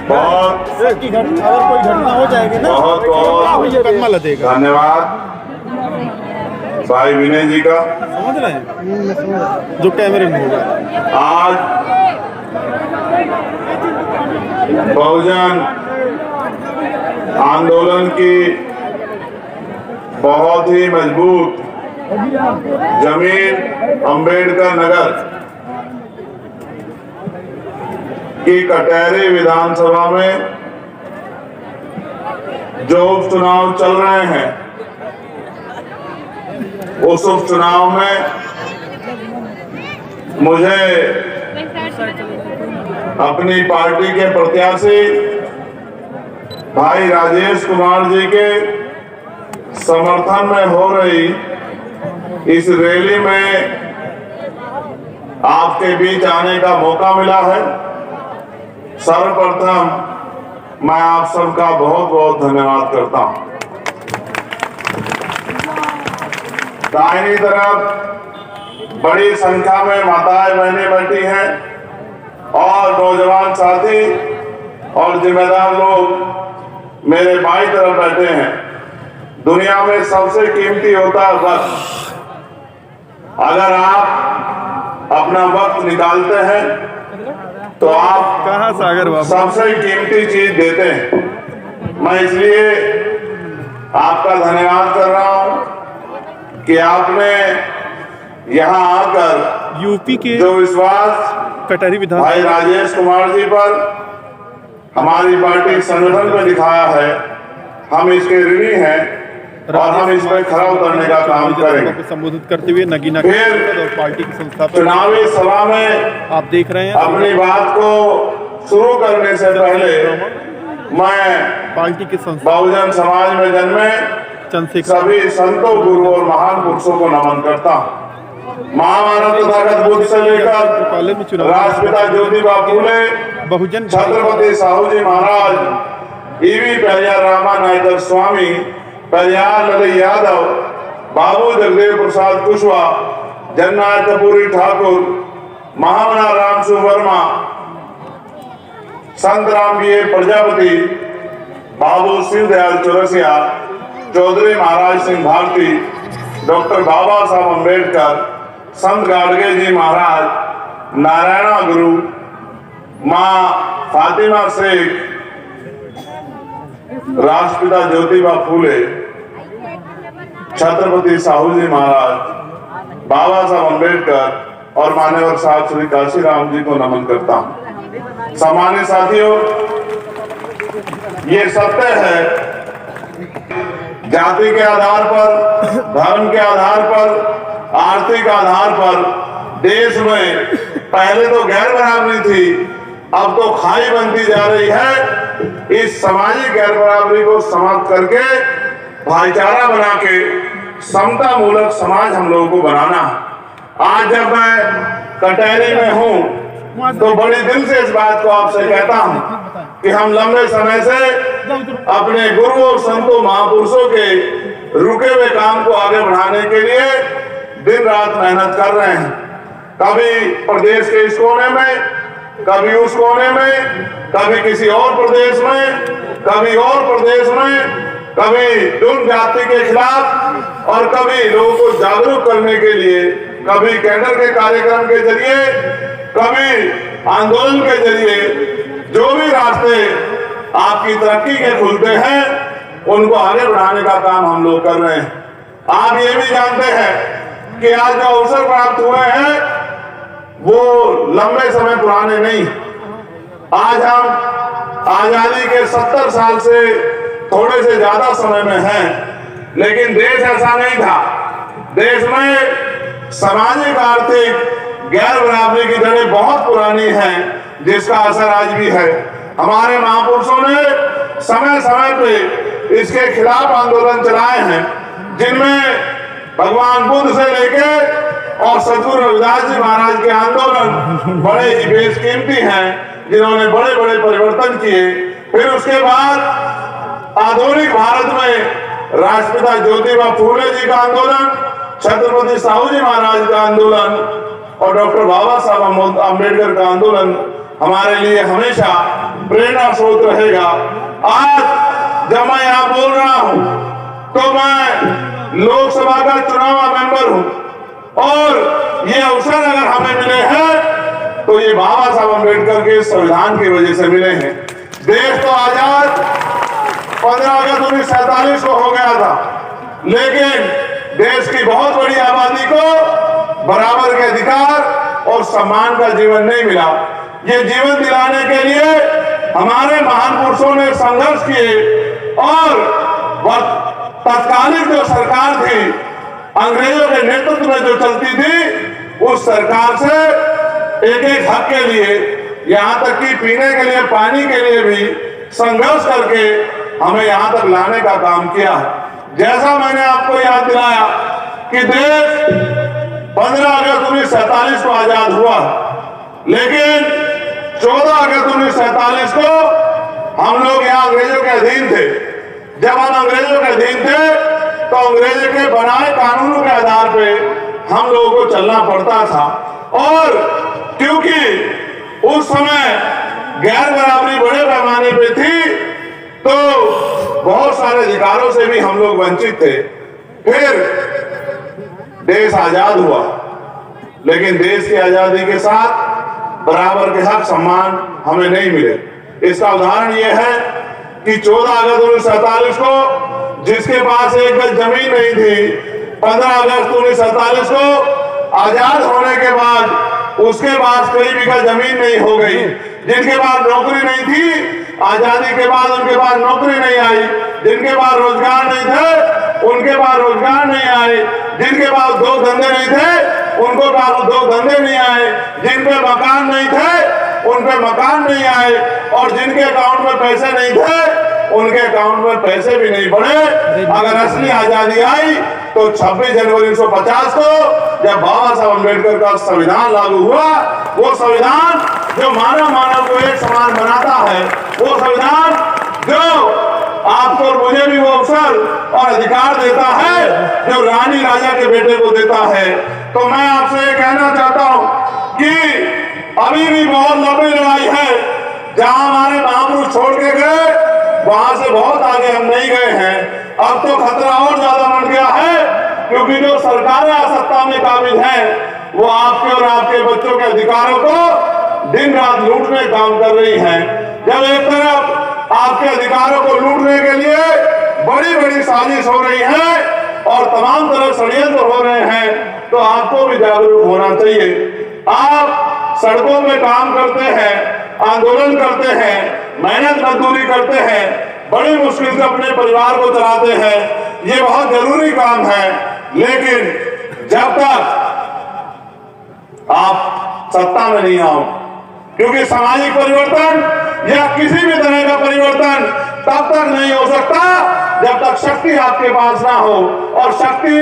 बहुत अगर कोई घटना हो जाएगी ना बहुत बहुत कदमा लगेगा। धन्यवाद भाई विनय जी का। समझ रहे हैं जो कैमरे में होगा। आज बहुजन आंदोलन की बहुत ही मजबूत जमीन अंबेडकर नगर की कटहरी विधानसभा में जो उपचुनाव चल रहे हैं, उस उपचुनाव में मुझे अपनी पार्टी के प्रत्याशी भाई राजेश कुमार जी के समर्थन में हो रही इस रैली में आपके बीच आने का मौका मिला है। सर्वप्रथम मैं आप सबका बहुत बहुत धन्यवाद करता हूं। दाहिनी तरफ बड़ी संख्या में माताएं बहनें बैठी हैं और नौजवान साथी और जिम्मेदार लोग मेरे बाईं तरफ बैठे हैं। दुनिया में सबसे कीमती होता है वक्त। अगर आप अपना वक्त निकालते हैं तो आप कहाँ सागर बाबू सबसे कीमती चीज देते हैं। मैं इसलिए आपका धन्यवाद कर रहा हूं कि आपने यहां आकर यूपी के जो विश्वास कटहरी भाई विधानसभा राजेश कुमार जी पर हमारी पार्टी संगठन में दिखाया है, हम इसके ऋणी हैं और हम इस पर खरा उतरने का काम करेंगे। को संबोधित करते हुए नगीना फिर और पार्टी के संस्थापक चुनावी सभा में आप देख रहे हैं अपनी बात को शुरू करने से पहले मैं पार्टी के संस्थापक बहुजन समाज में जन्मे चंद्रशेखर सभी संतों, गुरु और महान पुरुषों को नमन करता हूँ। महामानव तथागत बुद्ध से कॉलेज में लेकर चुनाव राष्ट्रपिता ज्योतिबा फूले, बहुजन छत्रपति साहू जी महाराज, ईवी पेरियार रामानायकर स्वामी, पेरियार ललई यादव, बाबू जगदेव प्रसाद कुशवाहा, जननायक कपूरी ठाकुर, महामना रामसु वर्मा, संत राम जी प्रजापति, बाबू शिवदयाल चौरसिया, चौधरी महाराज सिंह भारती, डॉक्टर बाबा साहब अम्बेडकर, संत गाडगे जी महाराज, नारायणा गुरु, माँ फातिमा शेख, राष्ट्रपिता ज्योतिबा फूले, छत्रपति साहू जी महाराज, बाबा साहब अम्बेडकर और मान्यवर साहब श्री काशीराम जी को नमन करता हूं। सम्मानित साथियों, ये सत्य है, जाति के आधार पर, धर्म के आधार पर, आर्थिक आधार पर देश में पहले तो गैर बराबरी थी, अब तो खाई बनती जा रही है। इस सामाजिक गैर बराबरी को समाप्त करके भाईचारा बना के समता मूलक समाज हम लोगों को बनाना। आज जब मैं कटहरी में हूँ तो बड़े दिल से इस बात को आपसे कहता हूँ कि हम लंबे समय से अपने गुरु और संतों महापुरुषों के रुके हुए काम को आगे बढ़ाने के लिए दिन रात मेहनत कर रहे हैं। कभी प्रदेश के इस कोने में, कभी उस कोने में, कभी किसी और प्रदेश में, कभी और प्रदेश में, कभी दुर्ग जाति के खिलाफ और कभी लोगों को जागरूक करने के लिए, कभी कैडर के कार्यक्रम के जरिए, कभी आंदोलन के जरिए, जो भी रास्ते आपकी तरक्की के खुलते हैं उनको आगे बढ़ाने का काम हम लोग कर रहे हैं। आप ये भी जानते हैं कि आज जो अवसर प्राप्त हुए हैं वो लंबे समय पुराने नहीं। आज हम आजादी के 70 साल से थोड़े से ज्यादा समय में हैं, लेकिन देश ऐसा नहीं था। देश में सामाजिक आर्थिक गैर बराबरी की जड़ें बहुत पुरानी हैं, जिसका असर आज भी है। हमारे महापुरुषों ने समय समय पे इसके खिलाफ आंदोलन चलाए हैं, जिनमें भगवान बुद्ध से लेकर और सदगुरु रविदास जी महाराज के आंदोलन बड़े ही बेशकीमती हैं, जिन्होंने बड़े बड़े परिवर्तन किए। फिर उसके बाद आधुनिक भारत में राष्ट्रपिता ज्योतिबा फूले जी का आंदोलन, छत्रपति साहू जी महाराज का आंदोलन और डॉक्टर बाबा साहब अम्बेडकर का आंदोलन हमारे लिए हमेशा प्रेरणा स्रोत रहेगा। आज जब मैं यहाँ बोल रहा हूँ तो मैं लोकसभा का चुनावा मेंबर हूँ और ये अवसर अगर हमें मिले हैं तो ये बाबा साहब अम्बेडकर के संविधान की वजह से मिले हैं। देश तो आजाद 15 अगस्त 1947 को हो गया था, लेकिन देश की बहुत बड़ी आबादी को बराबर के अधिकार और सम्मान का जीवन नहीं मिला। ये जीवन दिलाने के लिए हमारे महान पुरुषों ने संघर्ष किए और तत्कालीन जो सरकार थी, अंग्रेजों के नेतृत्व में जो चलती थी, उस सरकार से एक एक हक के लिए, यहाँ तक कि पीने के लिए, पानी के लिए भी संघर्ष करके हमें यहाँ तक लाने का काम किया। जैसा मैंने आपको याद दिलाया कि देश 15 अगस्त 1947 को आजाद हुआ, लेकिन 14 अगस्त 1947 को हम लोग यहाँ अंग्रेजों के अधीन थे। जब हम अंग्रेजों के अधीन थे तो अंग्रेजों के बनाए कानूनों के आधार पे हम लोगों को चलना पड़ता था, और क्योंकि उस समय गैर बराबरी बड़े पैमाने पे थी तो बहुत सारे अधिकारों से भी हम लोग वंचित थे। फिर देश आजाद हुआ, लेकिन देश की आजादी के साथ बराबर के हक सम्मान हमें नहीं मिले। इसका उदाहरण यह है कि 14 अगस्त 1947 को जिसके पास एक गज जमीन नहीं थी, 15 अगस्त 1947 को आजाद होने के बाद उसके पास कई बीघा जमीन नहीं हो गई। जिनके पास नौकरी नहीं थी, आजादी के बाद उनके पास नौकरी नहीं आई। जिनके पास रोजगार नहीं थे, उनके पास रोजगार नहीं आए। जिनके पास दो धंधे नहीं थे, उनको पास दो धंधे नहीं आए। जिन पे मकान नहीं थे, उन पे मकान नहीं आए, और जिनके अकाउंट में पैसे नहीं थे, उनके अकाउंट में पैसे भी नहीं बढ़े। अगर असली आजादी आई तो 26 जनवरी 1950 को जब बाबा साहब अम्बेडकर का संविधान लागू हुआ, वो संविधान जो मानव को एक समान बनाता है, वो संविधान जो आपको और मुझे भी वो अवसर और अधिकार देता है जो रानी राजा के बेटे को देता है। तो मैं आपसे ये कहना चाहता हूं कि अभी भी बहुत लंबी लड़ाई है। जहां हमारे महापुरुष छोड़ के गए, वहां से बहुत आगे हम नहीं गए हैं। अब तो खतरा और ज्यादा बढ़ गया है, क्योंकि जो सरकारें सत्ता में काबिज हैं, वो आपके और आपके बच्चों के अधिकारों को दिन रात लूटने का काम कर रही हैं। जब एक तरफ आपके अधिकारों को लूटने के लिए बड़ी बड़ी साजिश हो रही है और तमाम तरह षड्यंत्र हो रहे हैं, तो आपको भी जागरूक होना चाहिए। आप सड़कों में काम करते हैं, आंदोलन करते हैं, मेहनत मजदूरी करते हैं, बड़ी मुश्किल से अपने परिवार को चलाते हैं, ये बहुत जरूरी काम है। लेकिन जब तक आप सत्ता में नहीं आओ, क्योंकि सामाजिक परिवर्तन या किसी भी तरह का परिवर्तन तब तक नहीं हो सकता जब तक शक्ति आपके पास ना हो, और शक्ति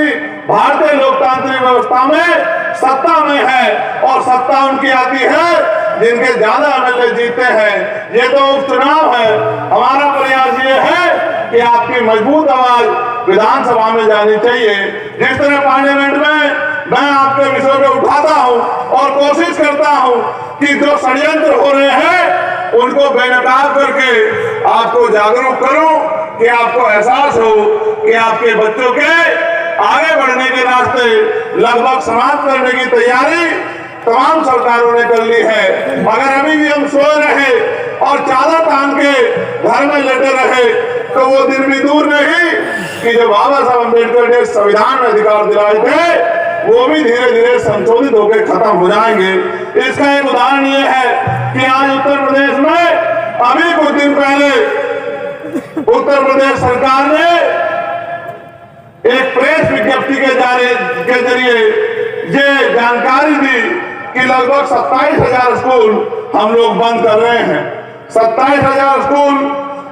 भारतीय लोकतांत्रिक व्यवस्था में सत्ता में है, और सत्ता उनकी आती है जिनके ज्यादा एमएलए जीते हैं। ये तो उपचुनाव है। हमारा प्रयास ये है कि आपकी मजबूत आवाज विधानसभा में जानी चाहिए। जिस तरह पार्लियामेंट में मैं आपके विषयों को उठाता हूं और कोशिश करता हूं कि जो षड्यंत्र हो रहे हैं उनको बेनकाब करके आपको जागरूक करूं, कि आपको एहसास हो कि आपके बच्चों के आगे बढ़ने के रास्ते लगभग समाप्त करने की तैयारी तमाम सरकारों ने कर ली है। अगर अभी भी हम सोए रहे और चादर तान के घर में लेटे रहे तो वो दिन भी दूर नहीं कि जो बाबा साहब अम्बेडकर ने संविधान में अधिकार दिलाए थे वो भी धीरे धीरे संशोधित होकर खत्म हो जाएंगे। इसका एक उदाहरण ये है कि आज उत्तर प्रदेश में अभी कुछ दिन पहले उत्तर प्रदेश सरकार ने एक प्रेस विज्ञप्ति के जरिए ये जानकारी दी कि लगभग 27,000 स्कूल हम लोग बंद कर रहे हैं। 27,000 स्कूल,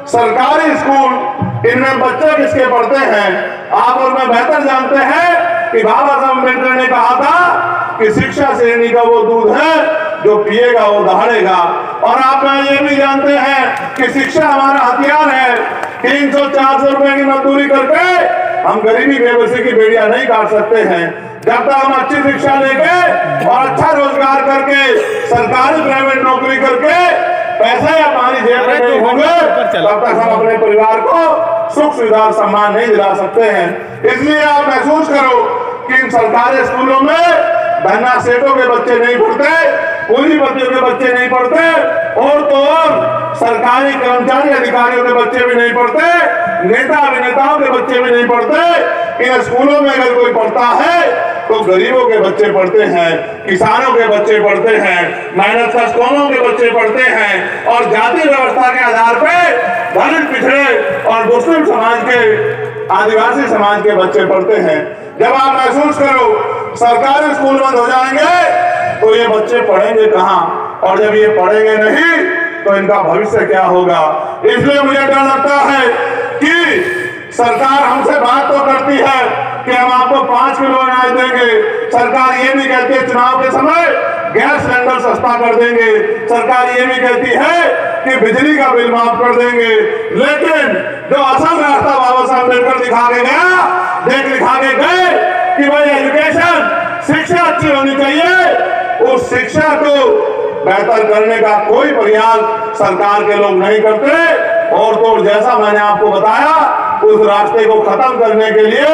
सरकारी स्कूल, इनमें बच्चे किसके पढ़ते हैं? आप और मैं बेहतर जानते हैं कि बाबा साहब अम्बेडकर ने कहा था कि शिक्षा श्रेणी का वो दूध है जो पिएगा वो दहाड़ेगा। और आप मैं ये भी जानते हैं कि शिक्षा हमारा हथियार है। 300-400 रुपए की मजदूरी करके हम गरीबी बेबसी की बेड़ियां नहीं काट सकते हैं। जब तक हम अच्छी शिक्षा लेके और अच्छा रोजगार करके सरकारी प्राइवेट नौकरी करके पैसा या पानी जेब में नहीं होंगे, तब तक हम अपने परिवार को सुख सुविधा और सम्मान नहीं दिला सकते हैं। इसलिए आप महसूस करो कि इन सरकारी स्कूलों में धन्ना सेठों के बच्चे नहीं पढ़ते, पूंजीपतियों के बच्चे नहीं पढ़ते, और तो और सरकारी कर्मचारी अधिकारियों के बच्चे भी नहीं पढ़ते, नेता अभिनेताओं के बच्चे भी नहीं पढ़ते। इन स्कूलों में अगर कोई पढ़ता है तो गरीबों के बच्चे पढ़ते हैं, किसानों के बच्चे पढ़ते हैं, मेहनत कौमों के बच्चे पढ़ते हैं, और जाति व्यवस्था के आधार पर दलित, पिछड़े और मुस्लिम समाज के, आदिवासी समाज के बच्चे पढ़ते हैं। जब आप महसूस करो सरकारी स्कूल बंद हो जाएंगे तो ये बच्चे पढ़ेंगे कहां, और जब ये पढ़ेंगे नहीं तो इनका भविष्य क्या होगा। इसलिए मुझे डर लगता है कि सरकार हमसे बात तो करती है कि हम आपको 5 किलो अनाज देंगे, सरकार ये भी कहती है चुनाव के समय गैस सिलेंडर सस्ता कर देंगे, सरकार ये भी कहती है कि बिजली का बिल माफ कर देंगे, लेकिन जो असल रास्ता बाबा साहब अम्बेडकर दिखा के गए कि भाई एजुकेशन, शिक्षा अच्छी होनी चाहिए, उस शिक्षा को बेहतर करने का कोई प्रयास सरकार के लोग नहीं करते। और तो जैसा मैंने आपको बताया, उस रास्ते को खत्म करने के लिए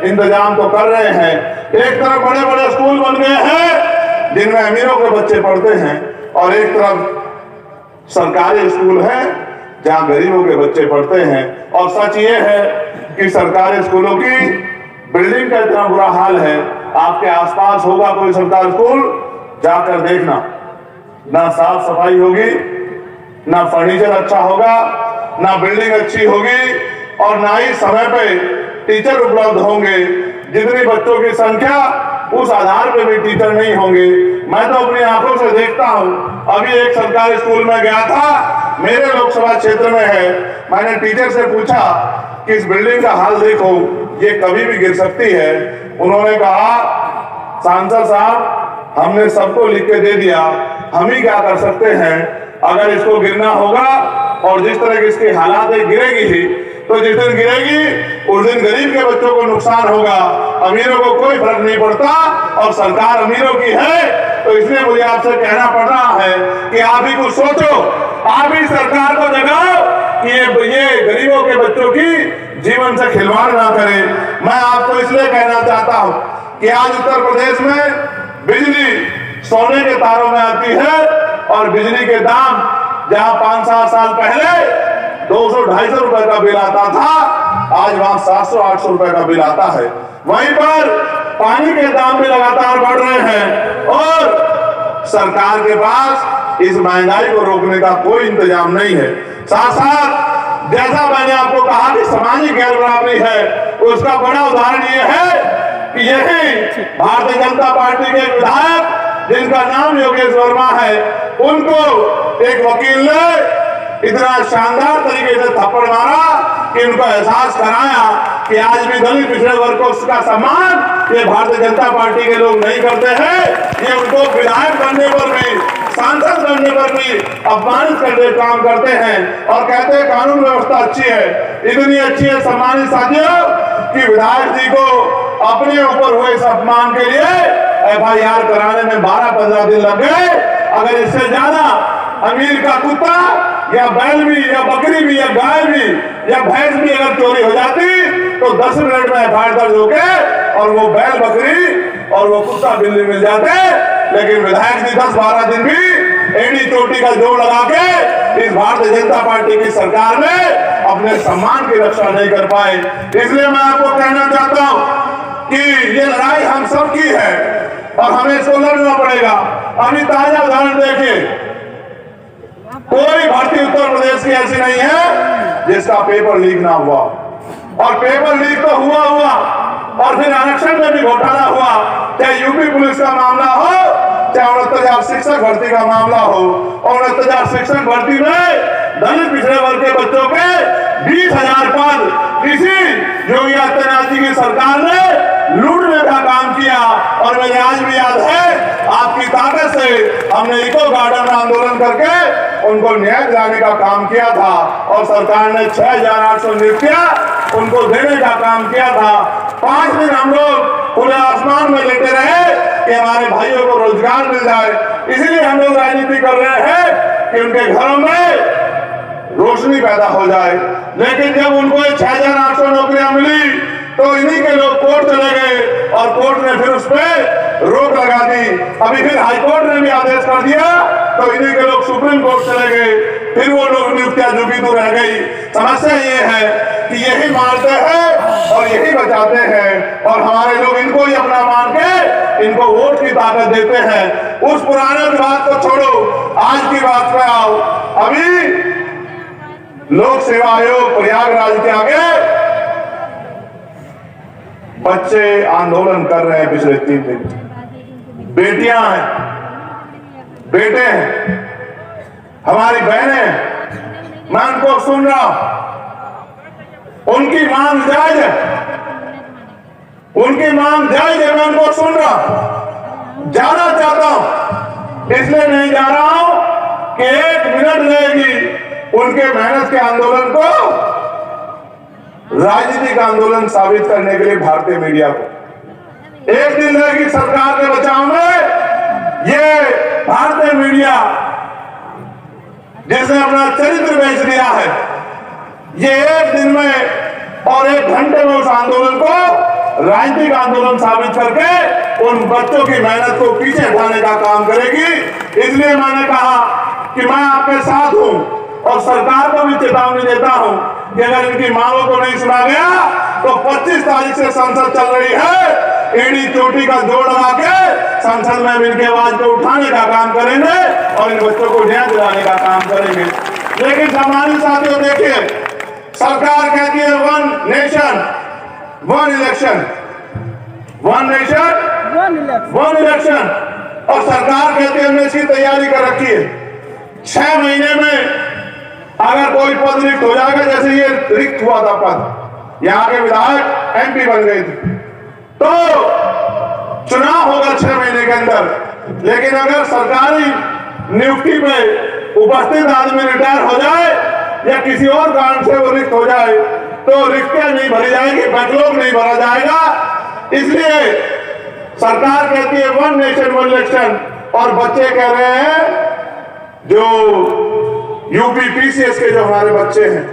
इंतजाम तो कर रहे हैं। एक तरफ बड़े बड़े स्कूल बन गए हैं जिनमें अमीरों के बच्चे पढ़ते हैं, और एक तरफ सरकारी स्कूल है जहां गरीबों के बच्चे पढ़ते हैं। और सच ये है कि सरकारी स्कूलों की बिल्डिंग का इतना बुरा हाल है, आपके आसपास होगा कोई सरकारी स्कूल, जाकर देखना, ना साफ सफाई होगी, ना फर्नीचर अच्छा होगा, ना बिल्डिंग अच्छी होगी, और ना ही समय पे टीचर उपलब्ध होंगे। जितनी बच्चों की संख्या उस आधार पे भी टीचर नहीं होंगे। मैं तो अपनी आंखों से देखता हूं, अभी एक सरकारी स्कूल में गया था, मेरे लोकसभा क्षेत्र में है। मैंने टीचर से पूछा कि इस बिल्डिंग का हाल देखो, ये कभी भी गिर सकती है। उन्होंने कहा, सांसद साहब हमने सबको लिख के दे दिया, हम ही क्या कर सकते हैं। अगर इसको गिरना होगा और जिस तरह की इसके हालात है गिरेगी ही, तो जिस दिन गिरेगी उस दिन गरीब के बच्चों को नुकसान होगा, अमीरों को कोई फर्क नहीं पड़ता, और सरकार अमीरों की है। तो इसलिए मुझे आपसे कहना पड़ रहा है कि आप ही कुछ सोचो, आप ही सरकार को जगाओ कि ये गरीबों के बच्चों की जीवन से खिलवाड़ ना करें। मैं आपको इसलिए कहना चाहता हूं कि आज उत्तर प्रदेश में बिजली सोने के तारों में आती है, और बिजली के दाम जहां 5-7 साल पहले 200-250 रुपए का बिल आता था, आज वहां 700-800 रुपए का बिल आता है। वहीं पर पानी के दाम भी लगातार बढ़ रहे हैं, और सरकार के पास इस महंगाई को रोकने का कोई इंतजाम नहीं है। साथ साथ जैसा मैंने आपको कहा कि सामाजिक गैर बराबरी है, उसका बड़ा उदाहरण यह है कि यही भारतीय जनता पार्टी के विधायक जिनका नाम योगेश वर्मा है, उनको एक वकील ने इतना शानदार तरीके से थप्पड़ मारा कि उनको एहसास कराया कि आज भी दलित पिछड़े वर्ग को उसका सम्मान ये भारतीय जनता पार्टी के लोग नहीं करते हैं। ये उनको विधायक बनने पर भी, सांसद बनने पर भी अपमानित करने काम करते हैं, और कहते हैं कानून व्यवस्था अच्छी है। इतनी अच्छी है सम्मानित साथियों कि विधायक जी को अपने ऊपर हुए इस अपमान के लिए FIR कराने में 12-15 दिन लग गए। अगर इससे ज्यादा अमीर का कुत्ता या बैल भी या बकरी भी या गाय भी या भैंस भी अगर चोरी हो जाती तो 10 मिनट में FIR दर्ज होके और वो बैल, बकरी और वो कुत्ता बिल्ली मिल जाते। लेकिन विधायक जी 10-12 दिन भी एड़ी चोटी का जोड़ लगा के इस भारतीय जनता पार्टी की सरकार में अपने सम्मान की रक्षा नहीं कर पाए। इसलिए मैं आपको कहना चाहता हूं कि ये लड़ाई हम सब की है और हमें इसको लड़ना पड़ेगा। अभी ताजा उदाहरण देखिए, कोई भर्ती उत्तर प्रदेश की ऐसी नहीं है जिसका पेपर लीक ना हुआ, और पेपर लीक तो हुआ और फिर आरक्षण में भी घोटाला हुआ, चाहे यूपी पुलिस का मामला हो, चाहे 69,000 शिक्षक भर्ती का मामला हो। और 69,000 शिक्षक भर्ती में दलित पिछड़े वर्ग के बच्चों के 20,000 पद इसी योगी आदित्यनाथ जी की सरकार ने लूटने का काम किया। और मुझे आज भी याद है, आपकी ताकत से हमने इको गार्डन में आंदोलन करके उनको न्याय दिलाने का काम किया था, और सरकार ने 6,800 नियुक्तियां उनको देने का काम किया था। 5 दिन हम लोग खुले आसमान में लेटे रहे कि हमारे भाइयों को रोजगार मिल जाए। इसीलिए हम लोग राजनीति कर रहे हैं कि उनके घरों में रोशनी पैदा हो जाए। लेकिन जब उनको 6,800 नौकरियां मिली तो इन्हीं के लोग कोर्ट चले गए और कोर्ट ने फिर उस पर रोक लगा दी। अभी फिर हाई कोर्ट ने भी आदेश कर दिया तो इन्हीं के लोग सुप्रीम कोर्ट चले गए, फिर वो लोग नियुक्तियां झुकी तो रह गई। समस्या ये है कि यही मारते हैं और यही बचाते हैं और हमारे लोग इनको ही अपना मान के इनको वोट की ताकत देते हैं। उस पुराने बात को छोड़ो, आज की बात पे आओ। अभी लोक सेवा आयोग प्रयागराज के आगे बच्चे आंदोलन कर रहे हैं पिछले 3 दिन। बेटियां हैं, बेटे हैं, हमारी बहनें, मैं उनको सुन रहा हूं, उनकी मांग जायज है, उनकी मांग जायज है, मैं उनको सुन रहा हूं, जाना चाहता हूं, इसलिए नहीं जा रहा हूं कि 1 मिनट लगेगी उनके मेहनत के आंदोलन को राजनीतिक आंदोलन साबित करने के लिए भारतीय मीडिया को। एक दिन लगेगी सरकार के बचाव में ये भारतीय मीडिया जिसने अपना चरित्र बेच दिया है, ये 1 दिन में और 1 घंटे में उस आंदोलन को राजनीतिक आंदोलन साबित करके उन बच्चों की मेहनत को पीछे हटाने का काम करेगी। इसलिए मैंने कहा कि मैं आपके साथ हूं और सरकार को भी चेतावनी देता हूं कि अगर इनकी मांगों को नहीं सुना गया तो 25 तारीख से संसद चल रही है, एड़ी चोटी का जोड़ लगा के संसद में इनके आवाज को उठाने का काम करेंगे और इन बच्चों को न्याय दिलाने का काम करेंगे। लेकिन सम्मानित साथियों, देखिए, सरकार कहती है 1 नेशन 1 इलेक्शन, 1 नेशन 1 इलेक्शन, और सरकार कहती है हमने इसकी तैयारी कर रखी है। 6 महीने में अगर कोई पद रिक्त हो जाएगा, जैसे ये रिक्त हुआ था पद, यहाँ के विधायक MP बन गए थे, तो चुनाव होगा 6 महीने के अंदर। लेकिन अगर सरकारी नियुक्ति में उपस्थित आदमी रिटायर हो जाए या किसी और कारण से वो रिक्त हो जाए तो रिक्तियां नहीं भरी जाएगी, बैकलॉग नहीं भरा जाएगा। इसलिए सरकार कहती है 1 नेशन 1 इलेक्शन, और बच्चे कह रहे हैं, जो यूपी PCS के जो हमारे बच्चे हैं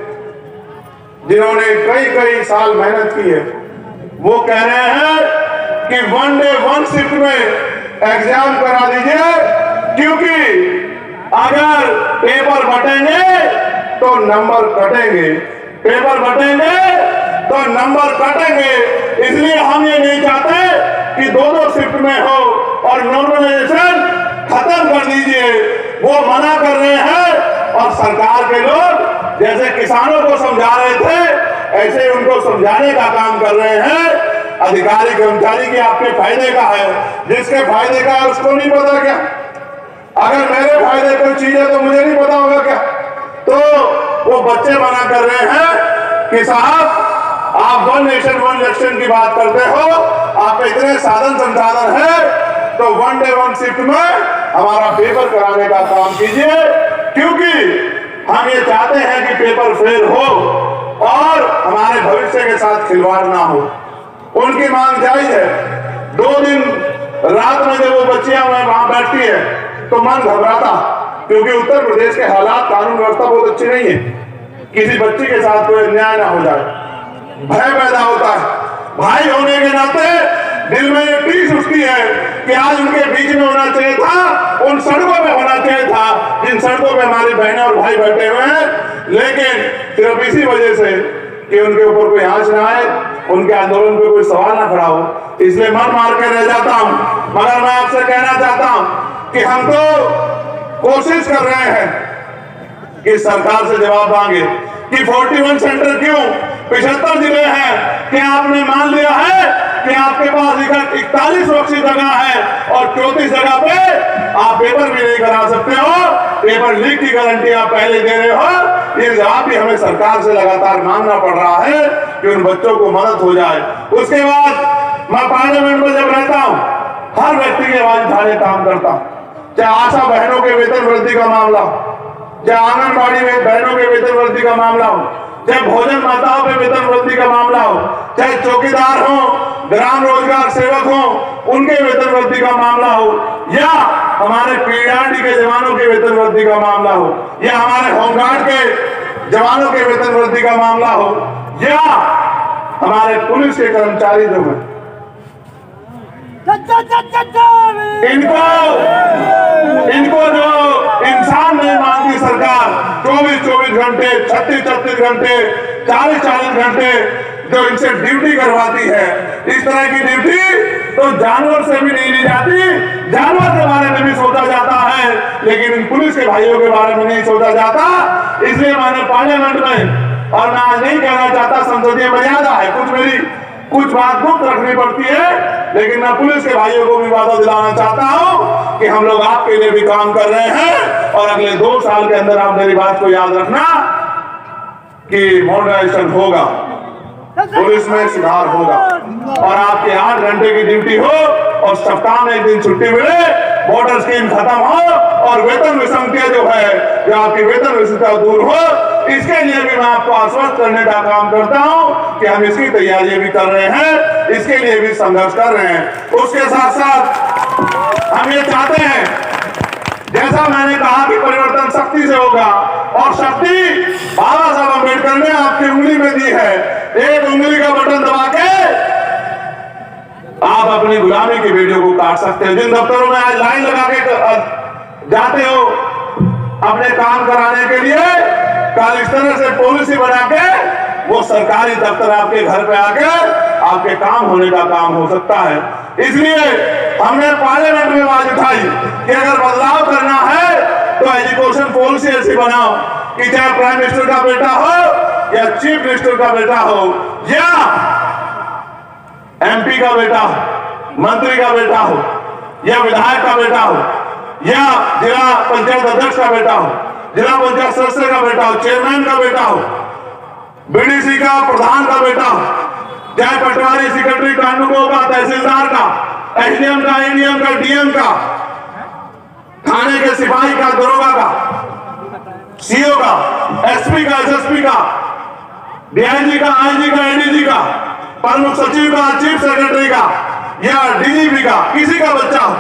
जिन्होंने कई साल मेहनत की है, वो कह रहे हैं कि 1 डे 1 शिफ्ट में एग्जाम करा दीजिए, क्योंकि अगर पेपर बटेंगे तो नंबर कटेंगे, पेपर बटेंगे तो नंबर कटेंगे। इसलिए हम ये नहीं चाहते कि 2-2 शिफ्ट में हो और नॉर्मलाइजेशन खत्म कर दीजिए, वो मना कर रहे हैं। और सरकार के लोग जैसे किसानों को समझा रहे थे ऐसे उनको समझाने का काम कर रहे हैं। अधिकारी कर्मचारी के आपके फायदे का है, जिसके फायदे का है उसको नहीं पता क्या? अगर मेरे फायदे कोई चीज है तो मुझे नहीं पता होगा क्या? तो वो बच्चे मना कर रहे हैं कि साहब आप 1 नेशन 1 इलेक्शन की बात करते हो, आप इतने साधन संसाधन है तो 1 डे 1 शिफ्ट में हमारा पेपर कराने का काम कीजिए, क्योंकि हम ये चाहते हैं कि पेपर फेल हो और हमारे भविष्य के साथ खिलवाड़ ना हो। उनकी मांग जायज है। 2 दिन रात में जब वो बच्चियां वहां बैठती है तो मन घबराता, क्योंकि उत्तर प्रदेश के हालात, कानून व्यवस्था बहुत अच्छी नहीं है, किसी बच्ची के साथ कोई अन्याय ना हो जाए, भय पैदा होता है। भाई होने के नाते दिल में ये टीस उठती है कि आज उनके बीच में होना चाहिए था, उन सड़कों पे होना चाहिए था जिन सड़कों पे हमारी बहनें और भाई बैठे हुए हैं। लेकिन सिर्फ इसी वजह से कि उनके ऊपर कोई आंच ना आए, उनके आंदोलन पे कोई सवाल ना खड़ा हो, इसलिए मन मार के रह जाता हूं। मगर मैं आपसे कहना चाहता हूं कि हम तो कोशिश कर रहे हैं कि सरकार से जवाब मांगे कि 41 सेंटर क्यों, 75 जिले हैं, क्या आपने मान लिया है कि आपके पास 41 सुरक्षित जगह है और 34 जगह पे आप पेपर भी नहीं करा सकते हो, पेपर लीक की गारंटी आप पहले दे रहे हो। ये जवाब भी हमें सरकार से लगातार मांगना पड़ रहा है कि उन बच्चों को मदद हो जाए। उसके बाद मैं पार्लियामेंट में जब रहता हूं, हर व्यक्ति की आवाज उठाने काम करता हूं, चाहे आशा बहनों के वेतन वृद्धि का मामला हो, चाहे आंगनबाड़ी में बहनों के वेतन वृद्धि का मामला हो, चाहे भोजन माताओं के वेतन वृद्धि का मामला हो, चाहे चौकीदार हो, ग्राम रोजगार सेवक हो, उनके वेतन वृद्धि का मामला हो, या हमारे पीआरडी के जवानों के वेतन वृद्धि का मामला हो, या हमारे होमगार्ड के जवानों के वेतन वृद्धि का मामला हो, या हमारे पुलिस के कर्मचारी जो हैं, इनको जो इंसान नहीं मानती सरकार, 24 घंटे, 36 घंटे, 40 घंटे जो इनसे ड्यूटी करवाती है, इस तरह की ड्यूटी तो जानवर से भी नहीं ली जाती। जानवर के बारे में भी सोचा जाता है, लेकिन इन पुलिस के भाइयों के बारे में नहीं सोचा जाता। इसलिए मैंने पार्लियामेंट में, और मैं आज नहीं कहना चाहता, संसदीय मर्यादा है, कुछ बात गुप्त रखनी पड़ती है, लेकिन मैं पुलिस के भाइयों को भी वादा दिलाना चाहता हूं कि हम लोग आपके लिए भी काम कर रहे हैं, और अगले 2 साल के अंदर आप मेरी बात को याद रखना कि मॉडर्नाइजेशन होगा, पुलिस में सुधार होगा, और आपके 8 घंटे की ड्यूटी हो और सप्ताह में 1 दिन छुट्टी मिले, बॉर्डर स्कीम खत्म हो, और वेतन विसंगतियां जो है, जो आपकी वेतन विसंगतियां दूर हो, इसके लिए भी मैं आपको आश्वस्त करने का काम करता हूं कि हम इसकी तैयारी भी कर रहे हैं, इसके लिए भी संघर्ष कर रहे हैं। उसके साथ साथ हम ये चाहते हैं, जैसा मैंने कहा कि परिवर्तन शक्ति से होगा, और शक्ति बाबा साहब अम्बेडकर ने आपकी उंगली में दी है। एक उंगली का बटन दबा के आप अपनी गुलामी की वीडियो को काट सकते हो। जिन दफ्तरों में आज लाइन लगा के जाते हो अपने काम कराने के लिए, कल इस तरह से पॉलिसी बना के वो सरकारी दफ्तर आपके घर पे आके आपके काम होने का काम हो सकता है। इसलिए हमने पार्लियामेंट में आवाज उठाई कि अगर बदलाव करना है तो एजुकेशन पॉलिसी ऐसी बनाओ कि चाहे प्राइम मिनिस्टर का बेटा हो, या चीफ मिनिस्टर का बेटा हो, या एमपी का बेटा हो, मंत्री का बेटा हो, या विधायक का बेटा हो, या जिला पंचायत अध्यक्ष का बेटा हो, जिला पंचायत सदस्य का बेटा हो, चेयरमैन का बेटा हो, बीडीसी का प्रधान का बेटा हो, चाहे पटवारी, सेक्रेटरी, कानूनगो का, तहसीलदार का, एसडीएम का, एडीएम का, डीएम का, थाने के सिपाही का, दरोगा का, सीओ का, एसपी का, एसएसपी का, डीआईजी का, आईजी का, एडीजी का, प्रमुख सचिव का, चीफ सेक्रेटरी का, या डीजीपी का, किसी का बच्चा हो,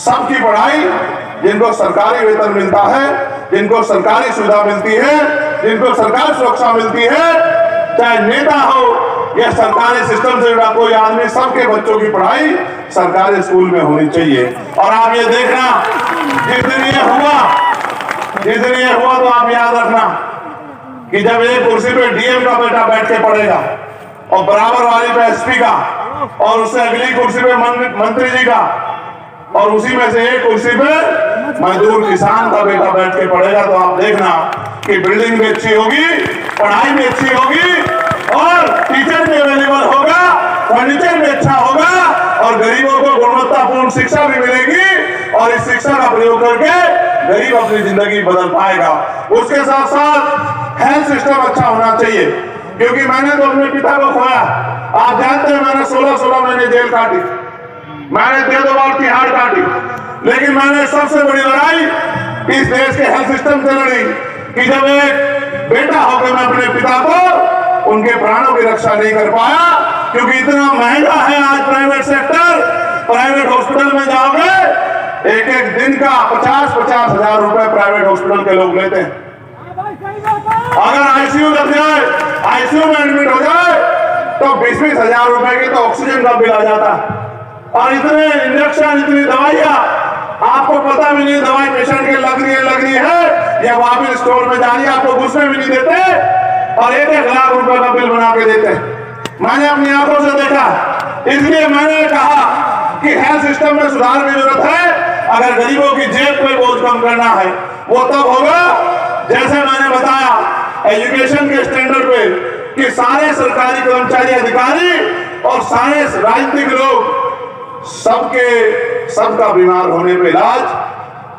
सबकी पढ़ाई, जिनको सरकारी वेतन मिलता है, जिनको सरकारी सुविधा मिलती है, जिनको सरकारी सुरक्षा मिलती है, चाहे नेता हो या सरकारी सिस्टम से जुड़ा कोई आदमी, सबके बच्चों की पढ़ाई सरकारी स्कूल में होनी चाहिए। और आप ये देखना, जिस दिन ये हुआ तो आप याद रखना कि जब एक कुर्सी पे डीएम का बेटा बैठ के पढ़ेगा, और बराबर वाली पे एसपी का, और उससे अगली कुर्सी पे मंत्री जी का, और उसी में से एक कुर्सी पे मजदूर किसान का बेटा बैठ के पढ़ेगा, तो आप देखना कि बिल्डिंग भी अच्छी होगी, पढ़ाई भी अच्छी होगी, और टीचर भी अवेलेबल होगा, फर्नीचर भी अच्छा होगा, और गरीबों को गुणवत्तापूर्ण शिक्षा भी मिलेगी, और इस शिक्षा का प्रयोग करके गरीब अपनी जिंदगी बदल पाएगा। उसके साथ साथ हेल्थ सिस्टम अच्छा होना चाहिए, क्योंकि मैंने तो अपने पिता को खोया। आप जानते हैं मैंने 16 महीने जेल काटी, मैंने 2 बार तिहाड़ काटी, लेकिन मैंने सबसे बड़ी लड़ाई इस देश के हेल्थ सिस्टम से लड़ी कि जब एक बेटा होकर मैं अपने पिता को उनके प्राणों की रक्षा नहीं कर पाया, क्योंकि इतना महंगा है आज प्राइवेट सेक्टर। प्राइवेट हॉस्पिटल में जाओगे, एक दिन का 50-50 हजार रुपए प्राइवेट हॉस्पिटल के लोग लेते हैं। अगर आईसीयू लग जाए, आईसीयू में एडमिट हो जाए, तो 20-20 हजार रुपए की तो ऑक्सीजन का बिल आ जाता है। और इतने इंजेक्शन, इतनी दवाइयां, आपको पता भी नहीं दवाई पेशेंट के लग रही है या वापिस स्टोर में जा रही है, आपको घुसने भी नहीं देते, और 1-1 लाख रुपए का बिल बना के देते हैं। मैंने अपनी आंखों से देखा, इसलिए मैंने कहा कि हेल्थ सिस्टम में सुधार की जरूरत है। अगर गरीबों की जेब पे बोझ कम करना है, वो तब होगा जैसे मैंने बताया एजुकेशन के स्टैंडर्ड पे कि सारे सरकारी कर्मचारी, अधिकारी और सारे राजनीतिक लोग, सबका बीमार होने पे इलाज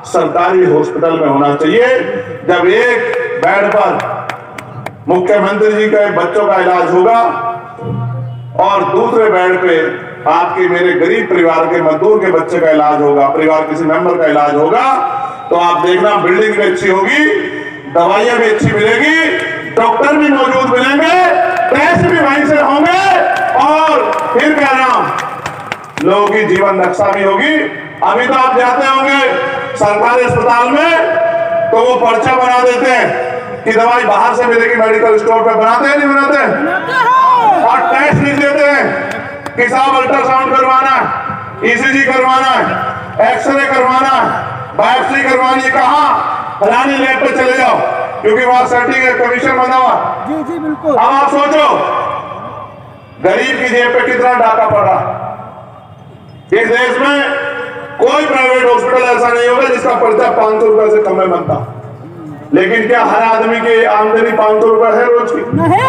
सरकारी हॉस्पिटल में होना चाहिए। जब एक बेड पर मुख्यमंत्री जी के बच्चों का इलाज होगा और दूसरे बेड पे आपके मेरे गरीब परिवार के मजदूर के बच्चे का इलाज होगा, परिवार किसी मेंबर का इलाज होगा, तो आप देखना बिल्डिंग भी अच्छी होगी, दवाइयां भी अच्छी मिलेगी, डॉक्टर भी मौजूद मिलेंगे, टेस्ट भी वहीं से होंगे, और फिर कह रहा हूं, लोगों की जीवन रक्षा भी होगी। अभी तो आप जाते होंगे सरकारी अस्पताल में, तो वो पर्चा बना देते हैं कि दवाई बाहर से मिलेगी, मेडिकल स्टोर पे बनाते हैं नहीं बनाते? और टेस्ट लिख देते हैं कि साहब अल्ट्रासाउंड करवाना है, ईसीजी करवाना है, एक्सरे करवाना है, बायोप्सी करवानी है, कहाँ? फलानी लैब पे चले जाओ, क्योंकि वहां सर्टिफिकेट कमीशन बना हुआ। जी जी बिल्कुल। अब आप सोचो गरीब की जेब पे कितना डाका पड़ रहा। इस देश में कोई प्राइवेट हॉस्पिटल ऐसा नहीं होगा जिसका पर्चा 500 रुपए से कम में बनता। लेकिन क्या हर आदमी की आमदनी 500 रुपए है रोज की? नहीं।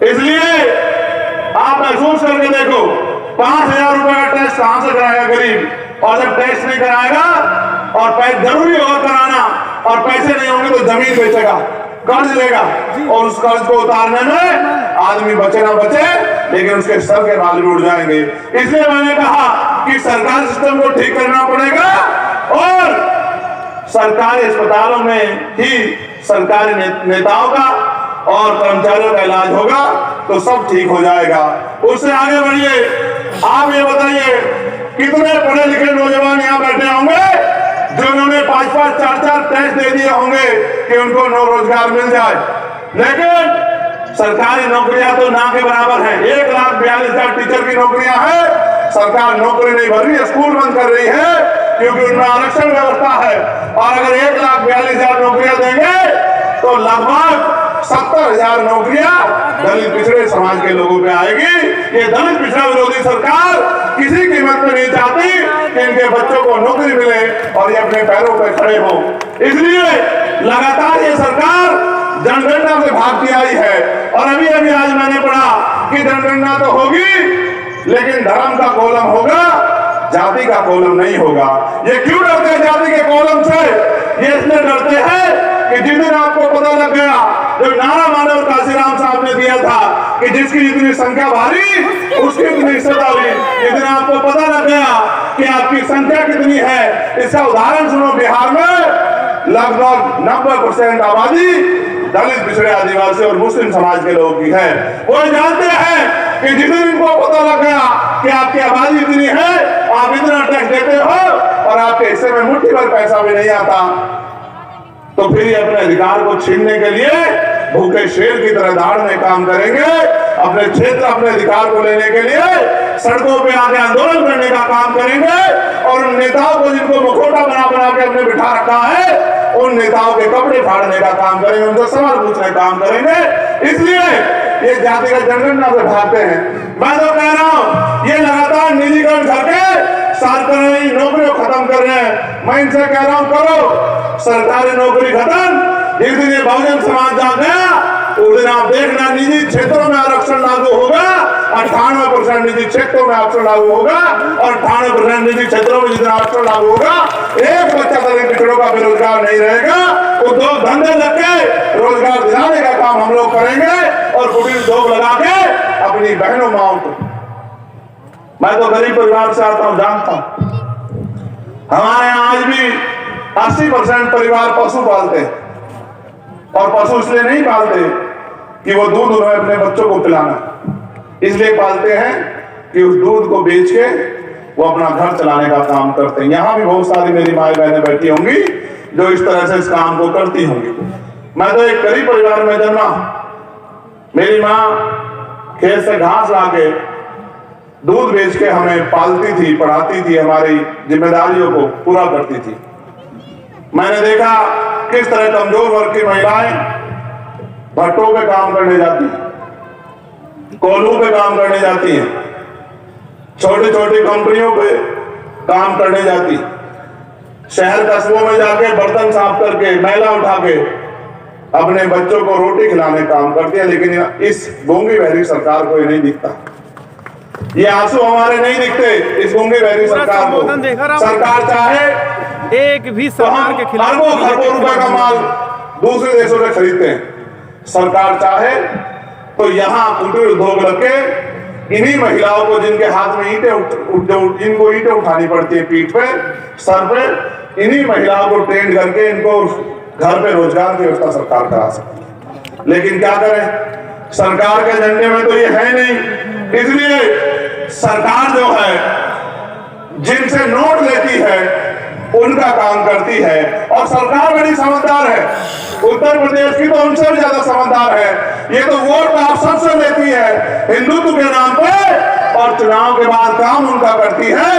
इसलिए आप महसूस करके देखो, 5,000 रुपए का टेस्ट कहां से कराएगा गरीब? और जब टेस्ट नहीं कराएगा और पैसे जरूरी होगा कराना और पैसे नहीं होंगे तो जमीन बेचेगा, कर्ज लेगा, और उस कर्ज को उतारने में आदमी बचे ना बचे, लेकिन उसके सर के बाल भी उड़ जाएंगे। इसलिए मैंने कहा कि सरकारी सिस्टम को ठीक करना पड़ेगा और सरकारी अस्पतालों में ही सरकारी नेताओं का और कर्मचारियों का इलाज होगा तो सब ठीक हो जाएगा। उससे आगे बढ़िए, आप ये बताइए कितने पढ़े लिखे नौजवान यहाँ बैठे होंगे जो उन्होंने 5-5, 4-4 टेस्ट दे दिए होंगे कि उनको रोजगार मिल जाए, लेकिन सरकारी नौकरियां तो ना के बराबर हैं। 1,42,000 टीचर की नौकरियां हैं, सरकार नौकरी नहीं भर रही है, स्कूल बंद कर रही है क्योंकि उनमें आरक्षण व्यवस्था है। और अगर 1,42,000 नौकरियां देंगे तो लगभग 70,000 नौकरियां दलित पिछड़े समाज के लोगों पे आएगी। ये दलित पिछड़ा विरोधी सरकार किसी कीमत पे नहीं चाहती कि इनके बच्चों को नौकरी मिले और ये अपने पैरों पे खड़े हो। इसलिए लगातार ये सरकार जनगणना से भागती आई है। और अभी अभी आज मैंने पढ़ा कि जनगणना तो होगी लेकिन धर्म का कॉलम होगा, जाति का कॉलम नहीं होगा। ये क्यों डरते हैं जाति के कॉलम से? ये इसलिए डरते हैं कि जिस दिन आपको पता लग गया, जो नारा मानव काशीराम साहब ने दिया था कि जिसकी जितनी संख्या भारी उसकी उतनी हिस्सेदारी, जिस दिन आपको पता लग गया कि आपकी संख्या कितनी है, इसका उदाहरण सुनो, बिहार में लगभग 90% आबादी दलित पिछड़े आदिवासी और मुस्लिम समाज के लोगों की है। वो जानते हैं कि जिस दिन इनको पता लग गया कि आपकी आबादी इतनी है, आप इतना टैक्स देते हो और आपके हिस्से में मुट्ठी भर पैसा भी नहीं आता, तो फिर ये अपने अधिकार को छीनने के लिए भूखे शेर की तरह दहाड़ने काम करेंगे। अपने क्षेत्र, अपने अधिकार को लेने के लिए सड़कों पे आके आंदोलन करने का काम करेंगे और उन नेताओं को जिनको मुखौटा बना बना के अपने बिठा रखा है, उन नेताओं के कपड़े फाड़ने का काम करेंगे, उनसे सवाल पूछने का काम करेंगे। इसलिए ये जातिगत जनगणना से भागते हैं। मैं तो कह रहा हूं ये लगातार निजीकरण करके सरकारी नौकरियों खत्म कर रहे हैं। मैं इनसे कह रहा हूं करो सरकारी नौकरी खत्म। जिस दिन ये बहुजन समाज जाग गया उस दिन आप देखना निजी क्षेत्रों में आरक्षण लागू होगा, 98% निजी क्षेत्रों में आरक्षण लागू होगा और 98% निजी क्षेत्रों में जितना आरक्षण लागू होगा, एक बच्चा दलित पिछड़ों का बेरोजगार नहीं रहेगा। उद्योग धंधे लग के रोजगार दिलाने का काम हम लोग करेंगे और कुटीर उद्योग लगा के अपनी बहनों माओ को। मैं तो गरीब परिवार से आता हूं, जानता हूं हमारे यहाँ आज भी 80% परिवार पशु पालते हैं और पशु इसलिए नहीं पालते कि वो दूध उन्हें अपने बच्चों को पिलाना, इसलिए पालते हैं कि उस दूध को बेच के वो अपना घर चलाने का काम करते हैं। यहाँ भी बहुत सारी मेरी माए बहनें बैठी होंगी जो इस तरह से इस काम को करती होंगी। मैं तो एक गरीब परिवार में जन्मा। मेरी माँ खेत से घास लाके दूध बेच के हमें पालती थी, पढ़ाती थी, हमारी जिम्मेदारियों को पूरा करती थी। मैंने देखा किस तरह कमजोर वर्ग की महिलाएं भट्टों पे काम करने जाती हैं, कोल्हू पे काम करने जाती हैं, छोटी छोटी कंपनियों पे काम करने जाती, शहर कस्बों में जाके बर्तन साफ करके, मैला उठा के अपने बच्चों को रोटी खिलाने काम करती है। लेकिन इस गूंगी बहरी सरकार को ये नहीं दिखता, ये आंसू हमारे नहीं दिखते इस गूंगी बहरी सरकार को। सरकार चाहे एक भी सामान के खिलाफ खरबों रुपए का माल दूसरे देशों से खरीदते हैं। सरकार चाहे तो यहाँ कुटीर उद्योग लग के इन्हीं महिलाओं को जिनके हाथ में जिनको ईंटें उठानी पड़ती है पीठ पे, सर पे, इन्हीं महिलाओं को ट्रेन करके इनको घर पे रोजगार की व्यवस्था सरकार करा सकती है। लेकिन क्या करें, सरकार के एजेंडे में तो ये है नहीं। इसलिए सरकार जो है जिनसे नोट लेती है उनका काम करती है, और सरकार बड़ी समझदार है। उत्तर प्रदेश की तो उनसे भी ज्यादा समझदार है। ये तो वोट आप सबसे लेती है हिंदुत्व के नाम पे, और चुनाव के बाद काम उनका करती है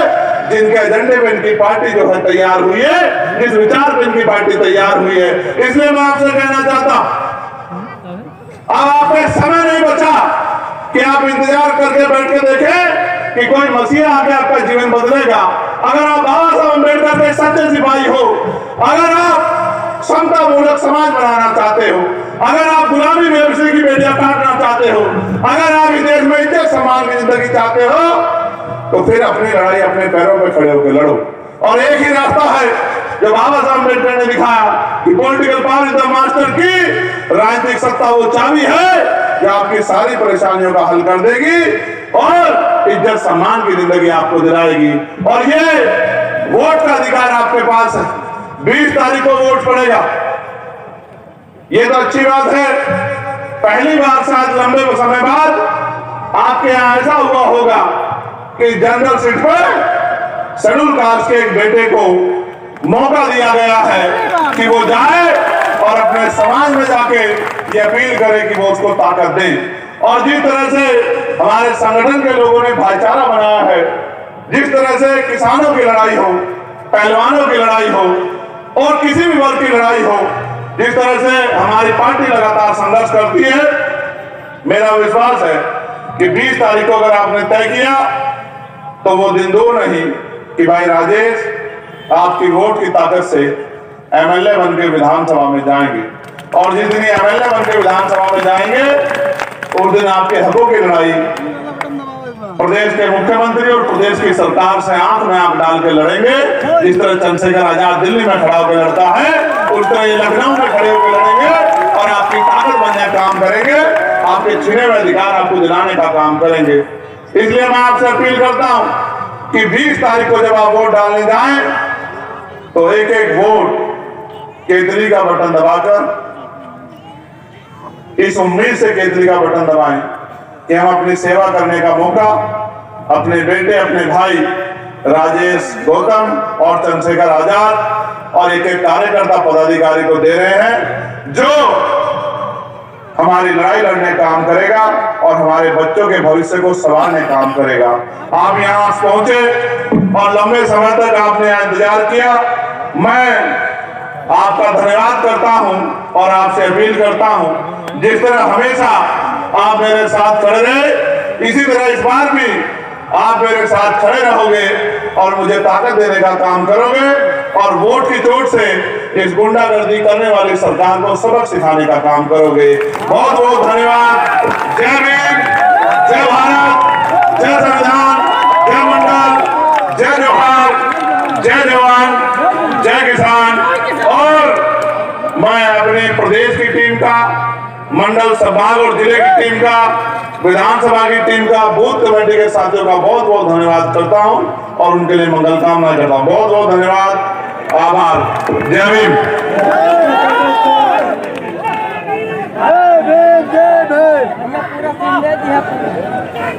जिनके एजेंडे पे इनकी पार्टी जो है तैयार हुई है, जिस विचार पे इनकी पार्टी तैयार हुई है। इसलिए मैं आपसे कहना चाहता हूं, अब आपके समय नहीं बचा कि आप इंतजार करके बैठ के देखें कि कोई मसीहा आके आपका जीवन बदलेगा। अगर आप बाबा साहब अम्बेडकर के सच्चे सिपाही हो, अगर आप समता मूलक समाज बनाना चाहते हो, अगर आप गुलामी व्यवसाय की बेटियां काटना चाहते हो, अगर आप इस देश में इज्जत सम्मान की जिंदगी चाहते हो, तो फिर अपनी लड़ाई अपने पैरों पे खड़े होकर लड़ो। और एक ही रास्ता है जो बाबा साहब अम्बेडकर ने दिखाया कि political power is the master की, राजनीतिक सत्ता वो चाबी है जो आपकी सारी परेशानियों का हल कर देगी और इज्जत सम्मान की जिंदगी आपको दिलाएगी। और ये वोट का अधिकार आपके पास है। 20 तारीख को वोट पड़ेगा। ये तो अच्छी बात है, पहली बार शायद लंबे समय बाद आपके यहां ऐसा हुआ होगा कि जनरल सीट पर शेड्यूल कास्ट के एक बेटे को मौका दिया गया है कि वो जाए और अपने समाज में जाके ये अपील करे कि वो उसको ताकत दे। और जिस तरह से हमारे संगठन के लोगों ने भाईचारा बनाया है, जिस तरह से किसानों की लड़ाई हो, पहलवानों की लड़ाई हो और किसी भी वर्ग की लड़ाई हो, जिस तरह से हमारी पार्टी लगातार संघर्ष करती है, मेरा विश्वास है कि 20 तारीख को अगर आपने तय किया तो वो दिन दूर नहीं कि भाई राजेश आपकी वोट की ताकत से एमएलए बन के विधानसभा में जाएंगे। और जिस दिन एमएलए बन के विधानसभा में जाएंगे उस दिन आपके हकों की लड़ाई प्रदेश के मुख्यमंत्री और प्रदेश की सरकार से आंख में आंख डाल के लड़ेंगे। जिस तरह चंद्रशेखर आजाद दिल्ली में खड़ा होकर लड़ता है, उस तरह ये लखनऊ में खड़े होकर लड़ेंगे और आपकी ताकत बनने का काम करेंगे, आपके छिने हुए अधिकार आपको दिलाने का काम करेंगे। इसलिए मैं आपसे अपील करता हूं कि 20 तारीख को जब आप वोट डालने जाएं तो एक एक वोट केतली का बटन दबाकर इस उम्मीद से केतली का बटन दबाएं कि हम अपनी सेवा करने का मौका अपने बेटे, अपने भाई राजेश गौतम और चंद्रशेखर आजाद और एक एक कार्यकर्ता पदाधिकारी को दे रहे हैं, जो हमारी लड़ाई लड़ने का काम करेगा और हमारे बच्चों के भविष्य को संवारने का काम करेगा। आप यहाँ पहुंचे और लंबे समय तक आपने यहाँ इंतजार किया। मैं आपका धन्यवाद करता हूं और आपसे अपील करता हूं, जिस तरह हमेशा आप मेरे साथ खड़े रहे, इसी तरह इस बार भी आप मेरे साथ खड़े रहोगे और मुझे ताकत देने का काम करोगे और वोट की चोट से इस गुंडागर्दी करने वाली सरकार को सबक सिखाने का काम करोगे। बहुत बहुत धन्यवाद। जय भीम, जय भारत, जय संविधान, जय मंडल, जय जोहार, जय जवान, जय किसान। और मैं अपने प्रदेश की टीम का, मंडल संभाग और जिले की टीम का, विधानसभा की टीम का, बूथ कमेटी के साथियों का बहुत बहुत धन्यवाद करता हूं और उनके लिए मंगल कामना करता हूं। बहुत बहुत धन्यवाद, आभार। जय भीम। जय भीम।